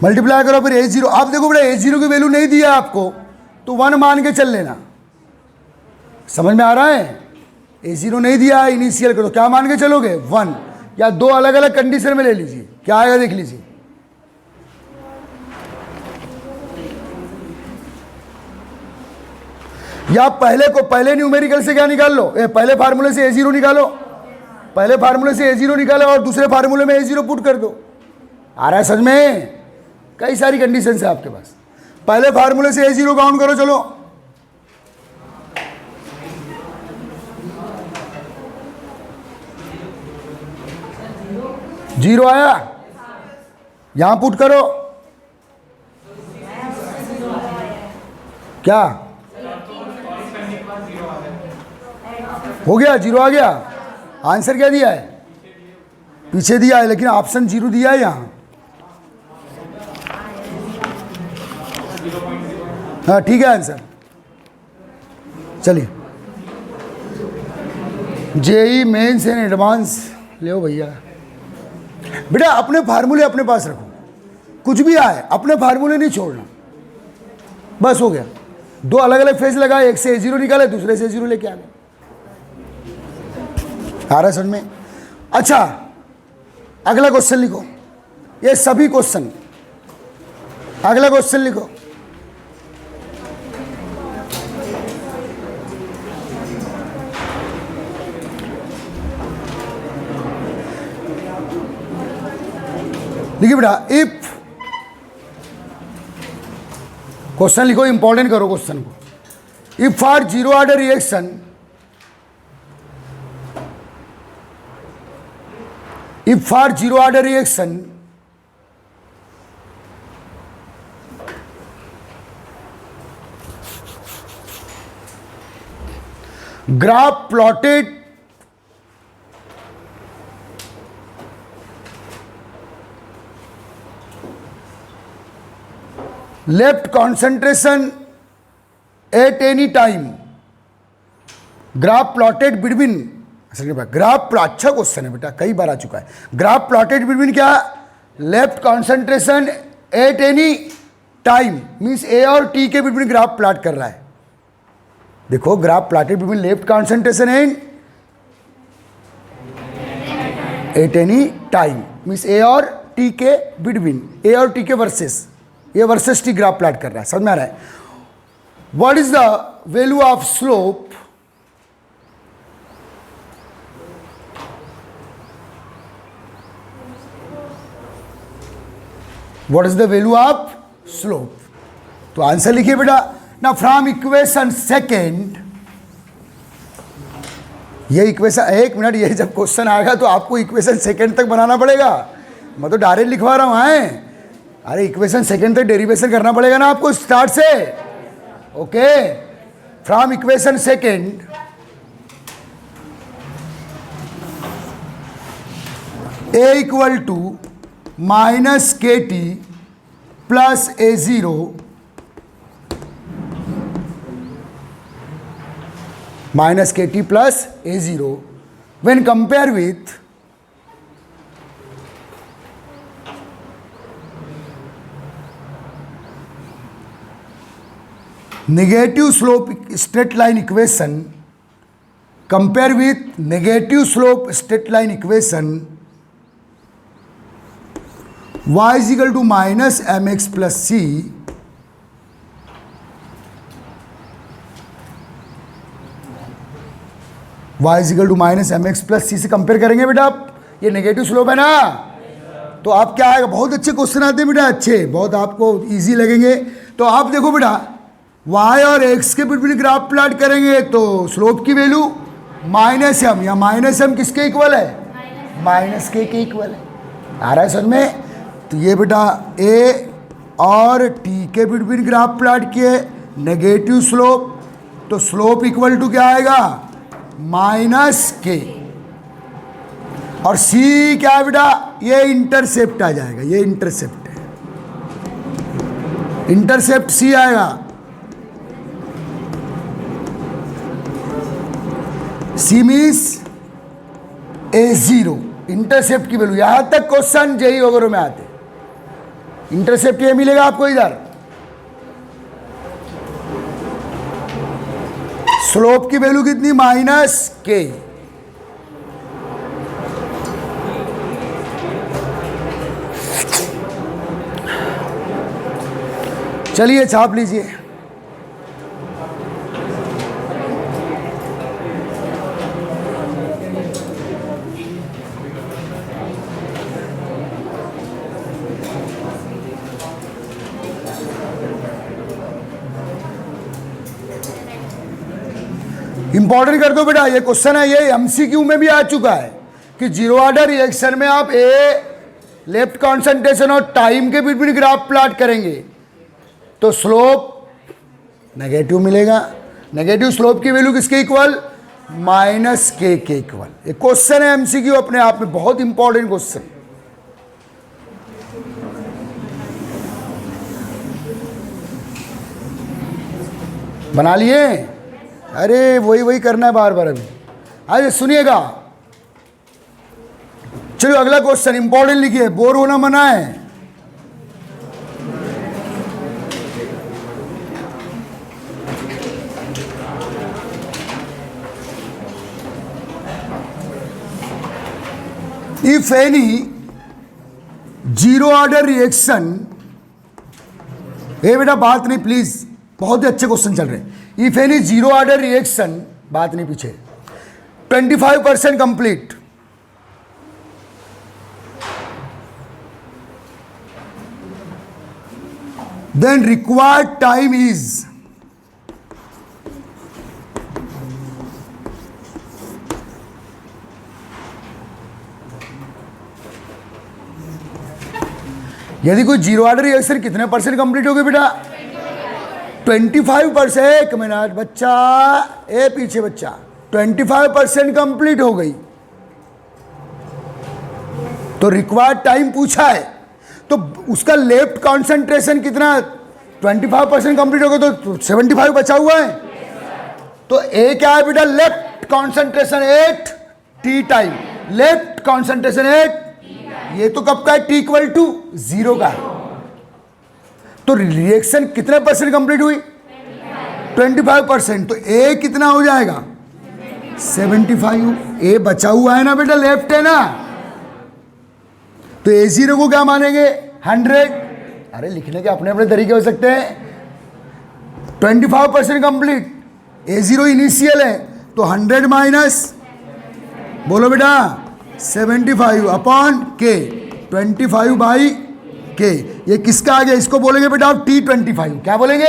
मल्टीप्लाई करो फिर A0. आप देखो बेटा A0 की वैल्यू नहीं दिया आपको तो 1 मान के चल लेना. समझ में आ रहा है? A0 नहीं दिया है इनिशियल को तो क्या मान के चलोगे? 1. या दो अलग अलग कंडीशन में ले लीजिए, क्या आएगा देख लीजिए. या पहले न्यूमेरिकल से क्या निकाल लो, पहले फार्मूले से A0 निकालो, पहले फार्मूले से A0 निकालो और दूसरे फार्मूले में A0 पुट कर दो. आ रहा है समझ में? कई सारी कंडीशन है आपके पास. पहले फार्मूले से A0 काउंट करो. चलो जीरो आया, यहां पुट करो. क्या हो गया? जीरो आ गया. आंसर क्या दिया है? पीछे दिया है लेकिन ऑप्शन 0 दिया है यहां. हाँ ठीक है आंसर. चलिए जेई मेंस एंड एडवांस ले भैया. बेटा अपने फार्मूले अपने पास रखो, कुछ भी आए अपने फार्मूले नहीं छोड़ना. बस हो गया. दो अलग अलग फेज लगाए, एक से A0 निकाले, दूसरे से A0 लेके आ गए. आ रहा है समझ में? अच्छा अगला क्वेश्चन लिखो. ये सभी क्वेश्चन, अगला क्वेश्चन लिखो. देखिए बेटा इफ, क्वेश्चन लिखो, इंपॉर्टेंट करो क्वेश्चन को. If for zero order reaction, if for zero order reaction graph plotted left concentration at any time, graph plotted between, graph, अच्छा क्वेश्चन है बेटा, कई बार आ चुका है. ग्राफ प्लॉटेड बिटवीन क्या? Left concentration at any time, means A और टी के बिटवीन ग्राफ प्लॉट कर रहा है. देखो graph plotted between left concentration and at any time means A और टी के बिटवीन, ए और टी के वर्सेस, ये वर्सेस टी ग्राफ प्लॉट कर रहा है, समझ में आ रहा है। What is the value of slope what is the value of slope? तो आंसर लिखिए बेटा ना, फ्रॉम इक्वेशन सेकेंड, ये इक्वेशन, एक मिनट, ये जब क्वेश्चन आएगा तो आपको इक्वेशन सेकेंड तक बनाना पड़ेगा, मैं तो डायरेक्ट लिखवा रहा हूँ। अरे इक्वेशन सेकेंड तक डेरिवेशन करना पड़ेगा ना आपको स्टार्ट से। Okay, from equation second a equal to minus k t plus a zero minus kt plus a0 when compare with negative slope straight line equation, compare with negative slope straight line equation y is equal to minus mx plus c y is equal to minus M X plus C से कंपेयर करेंगे बेटा आप, ये नेगेटिव स्लोप है ना, तो आप क्या आएगा, बहुत अच्छे क्वेश्चन आते हैं बेटा, अच्छे, बहुत आपको इजी लगेंगे। तो आप देखो बेटा y और x के बिटवीन ग्राफ प्लॉट करेंगे तो स्लोप की वैल्यू माइनस एम, या माइनस एम किसके इक्वल है, माइनस के इक्वल है, आ रहा है समझ में। तो ये बेटा a और t के बिटवीन ग्राफ प्लॉट किए, नेगेटिव स्लोप, तो स्लोप इक्वल टू क्या आएगा, माइनस के, और c क्या है बेटा, ये इंटरसेप्ट आ जाएगा, ये इंटरसेप्ट है, इंटरसेप्ट c आएगा, c मीन्स a0, इंटरसेप्ट की वैल्यू, यहां तक क्वेश्चन जेई वगैरह में आते, इंटरसेप्ट ये मिलेगा आपको इधर, स्लोप की वैल्यू कितनी, माइनस के, चलिए छाप लीजिए। इंपॉर्टेंट कर दो बेटा, ये क्वेश्चन है, ये एमसीक्यू में भी आ चुका है कि जीरो ऑर्डर रिएक्शन में आप ए लेफ्ट कॉन्सेंट्रेशन और टाइम के बिटवीन ग्राफ प्लॉट करेंगे तो स्लोप नेगेटिव मिलेगा, नेगेटिव स्लोप की वैल्यू किसके इक्वल, माइनस के इक्वल। ये क्वेश्चन है एमसीक्यू, अपने आप में बहुत इंपॉर्टेंट क्वेश्चन। बना लिए, अरे वही करना है बार बार। अभी आइए सुनिएगा, चलो अगला क्वेश्चन इंपॉर्टेंट लिखिए, बोर होना मना है। If any zero order reaction, ये बेटा बात नहीं प्लीज, बहुत ही अच्छे क्वेश्चन चल रहे हैं। If any zero order reaction, बात नहीं पीछे, 25% complete, then required time is, यदि कोई जीरो ऑर्डर रिएक्शन कितने परसेंट कंप्लीट हो गए बेटा, 25%। एक मिनट बच्चा, ए पीछे बच्चा, 25% कंप्लीट हो गई तो रिक्वायर्ड टाइम पूछा है, तो उसका लेफ्ट कॉन्सेंट्रेशन कितना, 25% कंप्लीट हो गया तो 75 बचा हुआ है। तो ए क्या है बेटा, left concentration at T time, left concentration eight, ये तो कब का है, टी इक्वल टू 0 का है। तो रिएक्शन कितने परसेंट कंप्लीट हुई, 25%, तो ए कितना हो जाएगा, 75। ए बचा हुआ है ना बेटा, लेफ्ट है ना, तो A0 को क्या मानेंगे 100। अरे लिखने के अपने अपने तरीके हो सकते हैं। 25% कंप्लीट, A0 इनिशियल है तो 100 माइनस, बोलो बेटा 75 अपॉन K, 25 बाई K। ये किसका आ गया, इसको बोलेंगे बेटा आप T25। क्या बोलेंगे?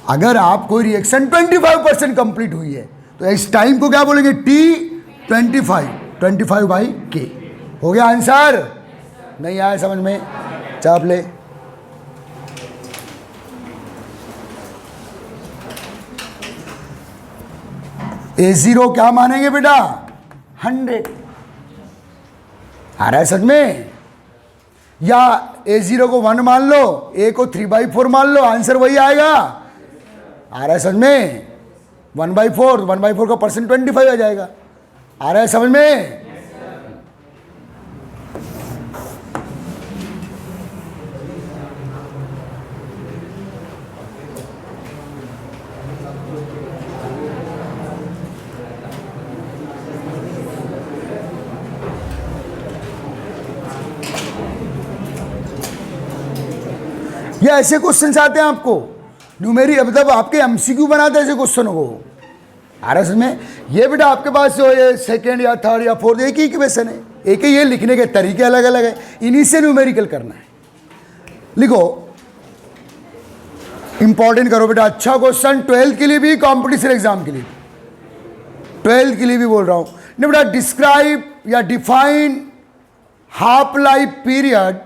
अगर आप कोई रिएक्शन 25% कंप्लीट हुई है तो इस टाइम को क्या बोलेंगे T25, 25 बाई K। हो गया आंसर? नहीं आया समझ में? चाप ले। A0 क्या मानेंगे बेटा 100। आ रहा है समझ में? या A0 को 1 मान लो, A को 3/4 मान लो, आंसर वही आएगा। आ रहा है समझ में? 1/4 का परसेंट 25 आ जाएगा। आ रहा है समझ में? ये ऐसे क्वेश्चन आते हैं आपको न्यूमेरी, मतलब आपके एमसीक्यू बनाते हैं ऐसे क्वेश्चन को। आ रहा है समझ में? ये बेटा आपके पास जो ये सेकेंड या थर्ड या फोर्थ एक ही क्वेश्चन है, एक ही, ये लिखने के तरीके अलग अलग है, इन्हीं से न्यूमेरिकल करना है। लिखो, इंपॉर्टेंट करो बेटा, अच्छा क्वेश्चन 12th के लिए भी, कॉम्पिटिशन एग्जाम के लिए, 12th के लिए भी बोल रहा हूं। नहीं बेटा, डिस्क्राइब या define half life period,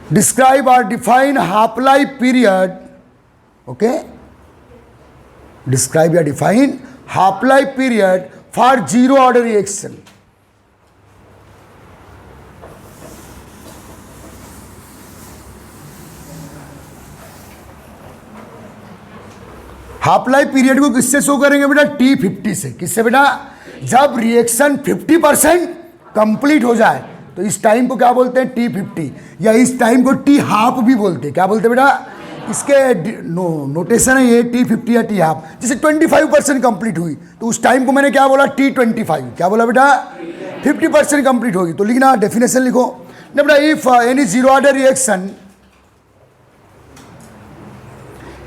describe or define half life period, okay, describe or define half life period for zero order reaction। Half life period को किससे शो करेंगे बेटा T50 से। किससे बेटा? जब रिएक्शन 50% कंप्लीट हो जाए तो इस टाइम को क्या बोलते हैं T50, या इस टाइम को T हाफ भी बोलते हैं। क्या बोलते हैं बेटा? इसके नोटेशन है ये T50 या T हाफ। जैसे 25% कंप्लीट हुई तो उस टाइम को मैंने क्या बोला T25। क्या बोला बेटा? 50% कंप्लीट होगी तो लिखना, डेफिनेशन लिखो ना बेटा, if any zero order reaction,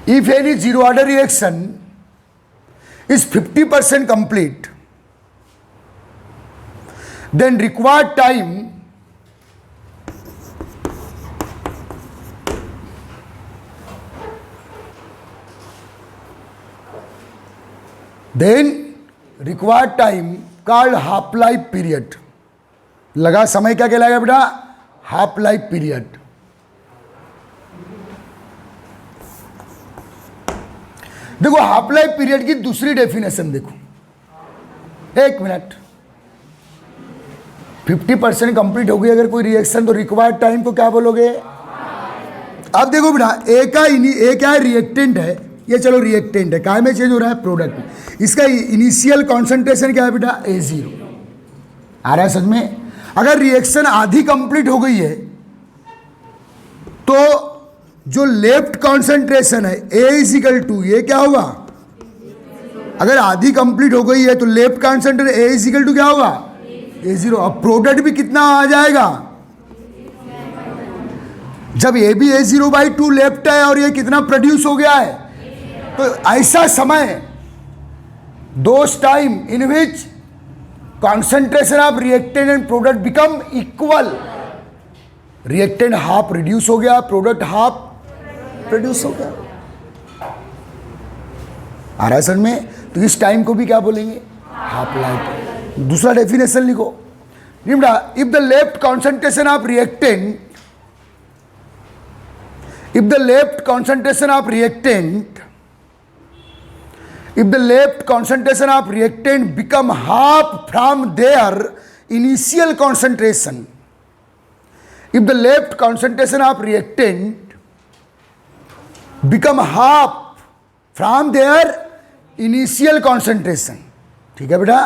if any zero order reaction is 50% complete, then required time called half life period। लगा समय क्या कहलाएगा बेटा? Half life period. देखो हाफ लाइफ पीरियड की दूसरी डेफिनेशन देखो, एक मिनट। 50% कंप्लीट हो गई अगर कोई रिएक्शन तो रिक्वायर्ड टाइम को क्या बोलोगे? अब देखो बेटा, ए क्या है? रिएक्टेंट है ये, चलो रिएक्टेंट है, काय में चेंज हो रहा है? प्रोडक्ट। इसका इनिशियल कॉन्सेंट्रेशन क्या है बेटा? A0। आ रहा है समझ में? अगर रिएक्शन आधी कंप्लीट हो गई है तो जो लेफ्ट कॉन्सेंट्रेशन है A=, ये क्या होगा? अगर आधी कंप्लीट हो गई है तो लेफ्ट कॉन्सेंट्रेशन A= क्या होगा? A0। अब प्रोडक्ट भी कितना आ जाएगा? जब A भी A0/2 लेफ्ट है और ये कितना प्रोड्यूस हो गया है, तो ऐसा समय, दोस time in which concentration of reactant and product become equal. Reactant half reduce हो गया, प्रोडक्ट हाफ प्रोड्यूस हो गया। आ रहा है समझ में? तो इस टाइम को भी क्या बोलेंगे? Half life. दूसरा डेफिनेशन लिखो, if the left concentration of reactant, if the left concentration of reactant become half from their initial concentration, if the left concentration of reactant become half from their initial concentration, ठीक है बेटा,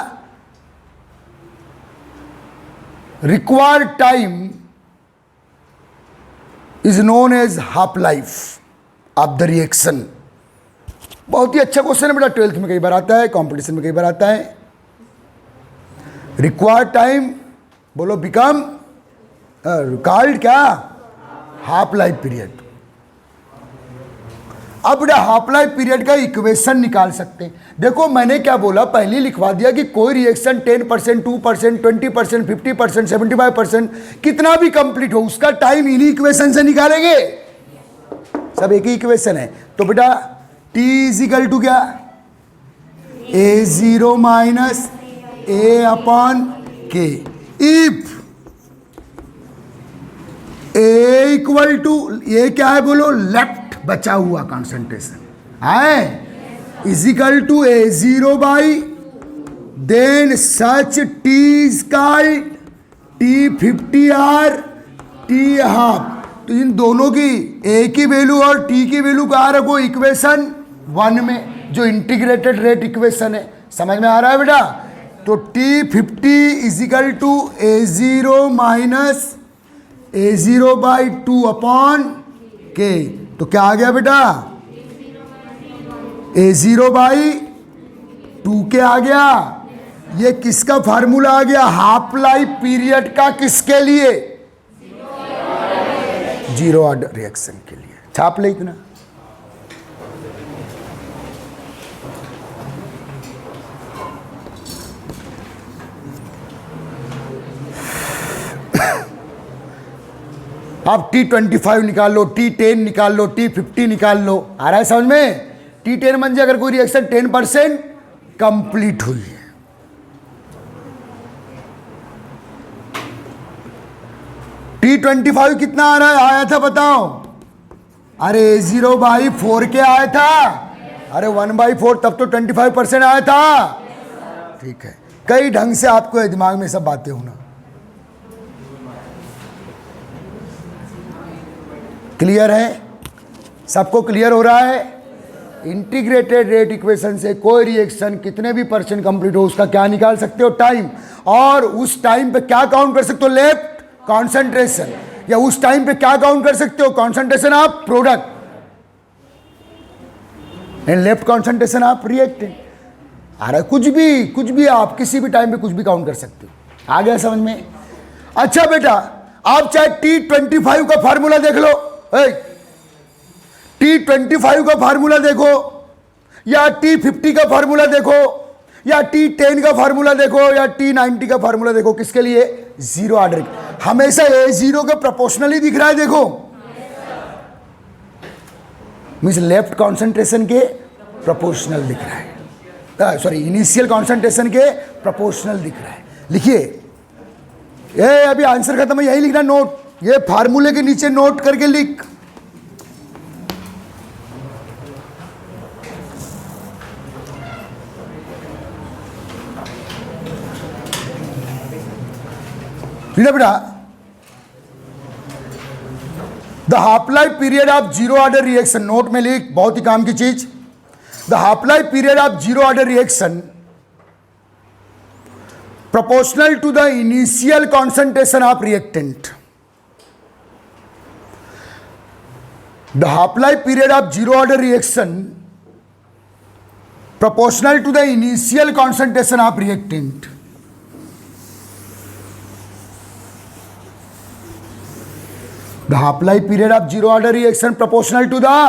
required time is known as half life of the reaction। बहुत ही अच्छा क्वेश्चन है बेटा, 12th में कई बार आता है, कंपटीशन में कई बार आता है। रिक्वायर्ड टाइम बोलो बिकम कॉल्ड क्या, हाफ लाइफ पीरियड। अब बेटा हाफ लाइफ पीरियड का इक्वेशन निकाल सकते हैं। देखो मैंने क्या बोला, पहले लिखवा दिया कि कोई रिएक्शन 10%, 2%, 20%, 50%, 75% कितना भी कंप्लीट हो उसका टाइम इन्हीं इक्वेशन से निकालेंगे। सब एक ही इक्वेशन है। तो बेटा T इजिकल टू क्या, A0 minus A upon K। If A equal to, ये क्या है बोलो, लेफ्ट बचा हुआ कॉन्सेंट्रेशन है, is equal to A0 by then such T is called T50 और T हाफ। तो इन दोनों की A की वैल्यू और T की वैल्यू कहाँ रखो, इक्वेशन 1 में, जो इंटीग्रेटेड रेट इक्वेशन है। समझ में आ रहा है बेटा। तो T50 is equal to A0 minus A0 by 2 upon K। तो क्या आ गया बेटा, A0 बाई 2K आ गया। ये किसका फार्मूला आ गया, हाफ लाइफ पीरियड का, किसके लिए, जीरो ऑर्डर रिएक्शन के लिए। छाप ले इतना। आप T25 निकाल लो, T10 निकाल लो, T50 निकाल लो। आ रहा है समझ में। T10 मान अगर कोई रिएक्शन 10% कंप्लीट हुई है, T25 कितना आ रहा है, आया था बताओ। अरे A0 बाई 4 के आया था, अरे 1/4 तब तो 25% आया था। ठीक है, कई ढंग से आपको दिमाग में सब बातें होना। क्लियर है, सबको क्लियर हो रहा है। इंटीग्रेटेड रेट इक्वेशन से कोई रिएक्शन कितने भी % कंप्लीट हो उसका क्या निकाल सकते हो, टाइम। और उस टाइम पे क्या काउंट कर सकते हो, लेफ्ट कॉन्सेंट्रेशन। या उस टाइम पे क्या काउंट कर सकते हो, concentration of product and left concentration of reactant. अरे कुछ भी आप किसी भी टाइम पे कुछ भी काउंट कर सकते हो। आ गया समझ में। अच्छा बेटा, आप चाहे T25 का फार्मूला देख लो, T25 का फार्मूला देखो, या T50 का फार्मूला देखो, या T10 का फार्मूला देखो, या T90 का फार्मूला देखो। किसके लिए, जीरो ऑर्डर। हमेशा A0 के प्रोपोर्शनल ही दिख रहा है। देखो मीन्स लेफ्ट कॉन्सेंट्रेशन के प्रोपोर्शनल दिख रहा है, सॉरी इनिशियल कॉन्सेंट्रेशन के प्रोपोर्शनल दिख रहा है। लिखिए, ये अभी आंसर खत्म है, यही लिखना नोट, ये फार्मूले के नीचे नोट करके लिख। बेटा the half life period of zero order reaction, note में लिख, बहुत ही काम की चीज। The half life period of zero order reaction proportional to the initial concentration of reactant. The half-life period of zero order reaction proportional to the initial concentration of reactant. The half-life period of zero order reaction proportional to the,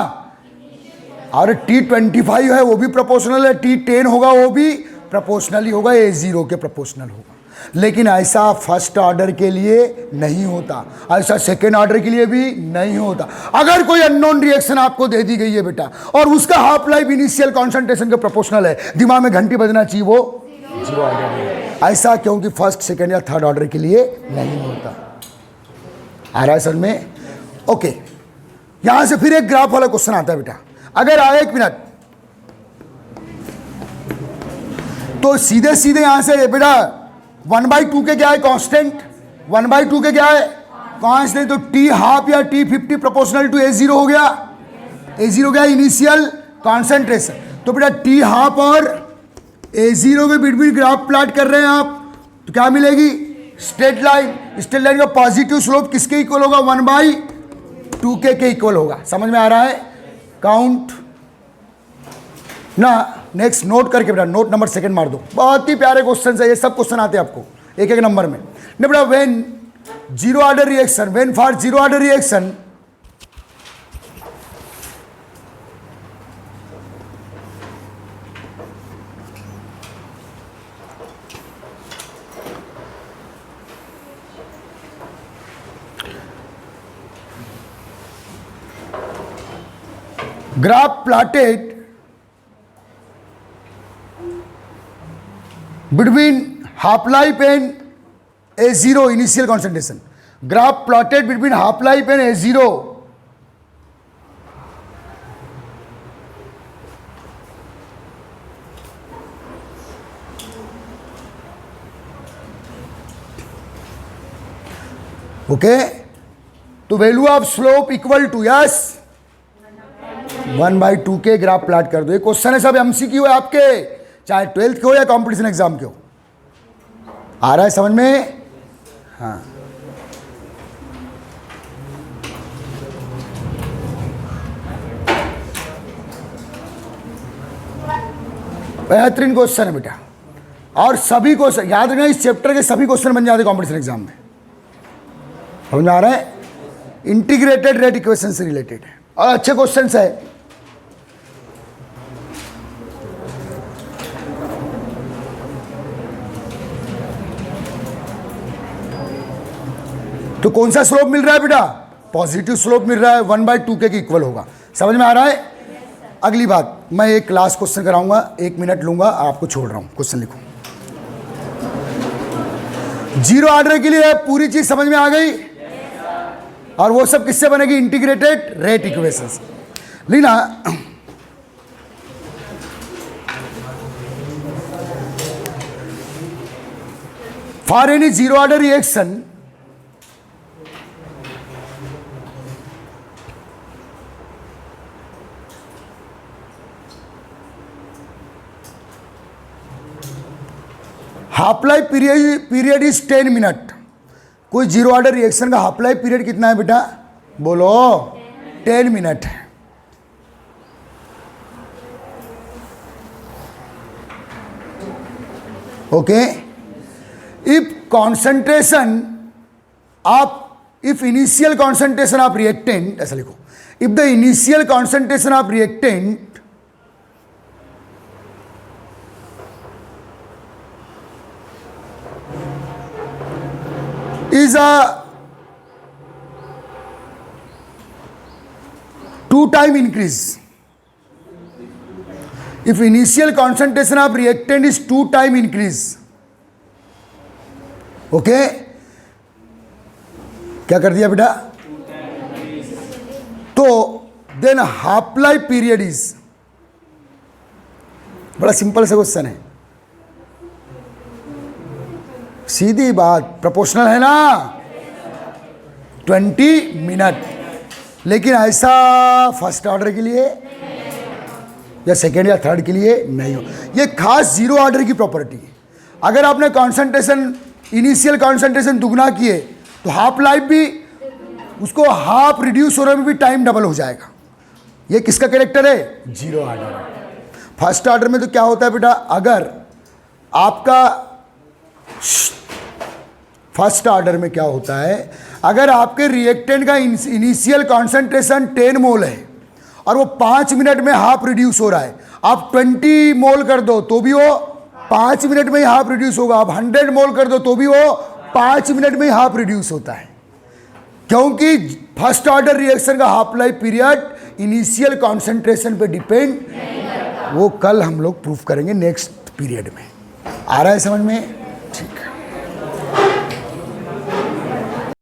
और T25 है वो भी प्रोपोर्शनल है, T10 होगा वो भी प्रोपोर्शनल ही होगा, A0 के प्रोपोर्शनल होगा। लेकिन ऐसा फर्स्ट ऑर्डर के लिए नहीं होता, ऐसा सेकेंड ऑर्डर के लिए भी नहीं होता। अगर कोई अननोन रिएक्शन आपको दे दी गई है बेटा और उसका हाफ लाइफ इनिशियल कॉन्सेंट्रेशन के प्रोपोर्शनल है, दिमाग में घंटी बजना चाहिए वो जीरो ऑर्डर है। ऐसा क्योंकि फर्स्ट सेकेंड या थर्ड ऑर्डर के लिए नहीं होता। आ रहा है समझ में? ओके, यहां से फिर एक ग्राफ वाला क्वेश्चन आता है बेटा। अगर आए, एक मिनट, तो सीधे सीधे यहां से बेटा 1/2 के क्या है कांस्टेंट, 1/2 के क्या है कांस्टेंट, तो T हाफ या T50 प्रोपोर्शनल टू A0 हो गया। A0 क्या इनिशियल कॉन्सेंट्रेशन, तो बेटा T हाफ और A0 के बीच में ग्राफ प्लॉट कर रहे हैं आप, तो क्या मिलेगी, स्ट्रेट लाइन। स्ट्रेट लाइन का पॉजिटिव स्लोप किसके इक्वल होगा, 1/2 के इक्वल होगा। समझ में आ रहा है? काउंट ना नेक्स्ट नोट करके बेटा, नोट नंबर सेकंड मार दो। बहुत ही प्यारे क्वेश्चन है ये, सब क्वेश्चन आते हैं आपको एक एक नंबर में। नहीं बेटा, when zero order reaction, when for zero order reaction graph plotted between half life and A0 initial concentration, graph plotted between half life and A0 okay. तो value of slope equal to yes 1/2 के ग्राफ प्लाट कर दो। ये क्वेश्चन है सब एमसीक्यू है आपके, चाहे 12th के हो या कंपटीशन एग्जाम के हो। आ रहा है समझ में? हाँ, बेहतरीन क्वेश्चन है बेटा, और सभी क्वेश्चन याद रखना, इस चैप्टर के सभी क्वेश्चन बन जाते कंपटीशन एग्जाम में। समझ में आ रहा है? इंटीग्रेटेड रेट इक्वेशन से रिलेटेड है और अच्छे क्वेश्चन है। तो कौन सा स्लोप मिल रहा है बेटा? पॉजिटिव स्लोप मिल रहा है, 1/2 के इक्वल होगा। समझ में आ रहा है? अगली बात, मैं एक क्लास क्वेश्चन कराऊंगा, 1 मिनट लूंगा, आपको छोड़ रहा हूं, क्वेश्चन लिखो। जीरो ऑर्डर के लिए पूरी चीज समझ में आ गई? और वो सब किससे बनेगी? इंटीग्रेटेड रेट इक्वेशन से। लेना for any zero order reaction half life period is 10 minute. कोई जीरो ऑर्डर रिएक्शन का हाफ लाइफ पीरियड कितना है बेटा? बोलो। 10 मिनट है। Okay. If concentration if initial concentration of reactant, ऐसा लिखो, if the initial concentration of reactant is a 2-time increase. If initial concentration of reactant is 2-time increase, okay, क्या कर दिया बेटा? तो then half life period is, बड़ा सिंपल सा क्वेश्चन है, सीधी बात, प्रोपोर्शनल है ना, 20 मिनट। लेकिन ऐसा फर्स्ट ऑर्डर के लिए या सेकेंड या थर्ड के लिए नहीं हो। ये खास जीरो ऑर्डर की प्रॉपर्टी है। अगर आपने कॉन्सेंट्रेशन, इनिशियल कॉन्सेंट्रेशन दुगना किए तो हाफ लाइफ भी, उसको हाफ रिड्यूस होने में भी टाइम डबल हो जाएगा। ये किसका कैरेक्टर है? Zero order. फर्स्ट ऑर्डर में तो क्या होता है बेटा? अगर आपका फर्स्ट ऑर्डर में क्या होता है, अगर आपके रिएक्टेंट का इनिशियल कॉन्सेंट्रेशन 10 मोल है और वो 5 मिनट में हाफ रिड्यूस हो रहा है, आप 20 मोल कर दो तो भी वो 5 मिनट में ही हाफ रिड्यूस होगा। आप 100 मोल कर दो तो भी वो 5 मिनट में ही हाफ रिड्यूस होता है, क्योंकि फर्स्ट ऑर्डर रिएक्शन का half life period initial concentration पे डिपेंड, वो कल हम लोग प्रूफ करेंगे नेक्स्ट पीरियड में। आ रहा है समझ में?